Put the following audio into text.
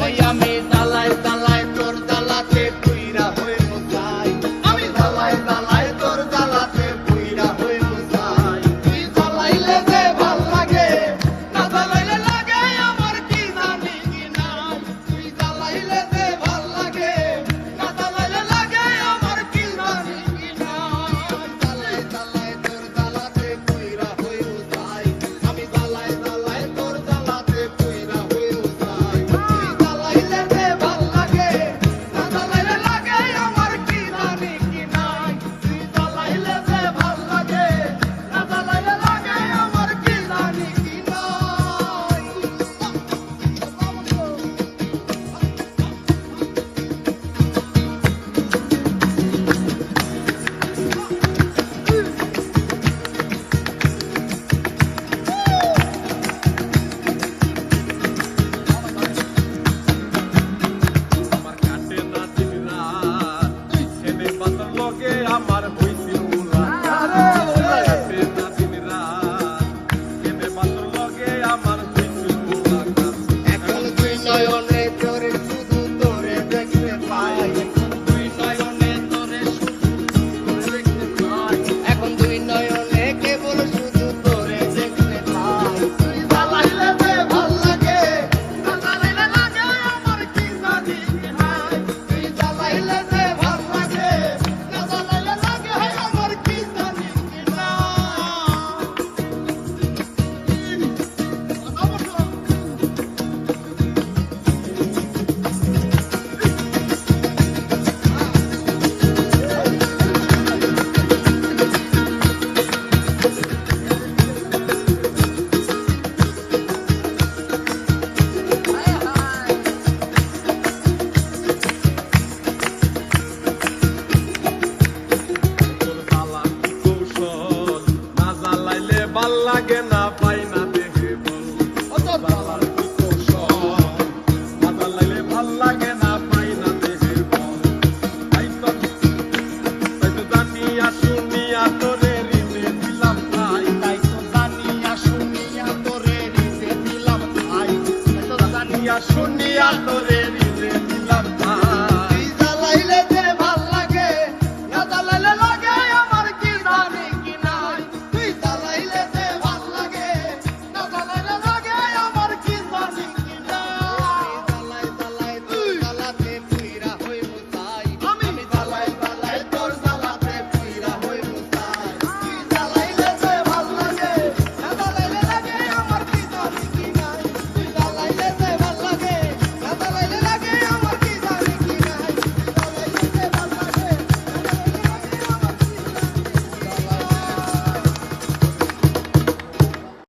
ওই আমি দালায় দালায় তোর দালাতে পুইরা হইল যাই, আমি দালায় দালায় তোর দালাতে পুইরা হইল যাই। তুই জ্বালাইলে যে ভাল লাগে, না জ্বালাইলে লাগে আমার কি জানি কি নাই। তুই জ্বালাইলে যে ভাল লাগে, না জ্বালাইলে লাগে আমার কি জানি কি নাই। দালায় দালায় তোর দালাতে পুইরা হইল যাই, আমি দালায় দালায় তোর দালাতে পুইরা হইল যাই। তুই জ্বালাইলে যে ভাল লাগে, না জ্বালাইলে লাগে আমার কি জানি কি নাই। তুই জ্বালাইলে যে ভাল লাগে, না জ্বালাইলে লাগে আমার কি জানি কি নাই। আমার কাটে না দিন রাত, ছেলে বাতার লগে আমার হইছে মুলাকাত। কাটে না দিন রাত, ছেলে বাতার লগে আমার হইছে মুলাকাত। এখন তুই নয়নে তোরে শুধু তোরে দেখতে পাই, তুই নয়নে তোরে শুধু তোরে দেখতে পাই, এখন তুই নয়নে কেবল শুধু তোরে দেখতে পাই। তুই জ্বালাইলে যে ভাল লাগে, না জ্বালাইলে লাগে আমার কি জানি কি নাই। তুই জ্বালাইলে যে ভাল লাগে, না জ্বালাইলে লাগে আমার কি জানি কি নাই। তোর জ্বালা কি কৌশল, না জ্বালাইলে ভাল লাগে না, পাই না দেহে বল। ও তোর জ্বালার কি কৌশল, না জ্বালাইলে ভাল লাগে না, পাই না দেহে বল। তাই তো জানিয়া শুনিয়া তোরে হৃদে দিলাম ঠাই। তাই তো জানিয়া শুনিয়া তোরে হৃদে দিলাম ঠাই, তাই তো জানিয়া শুনিয়া তোরে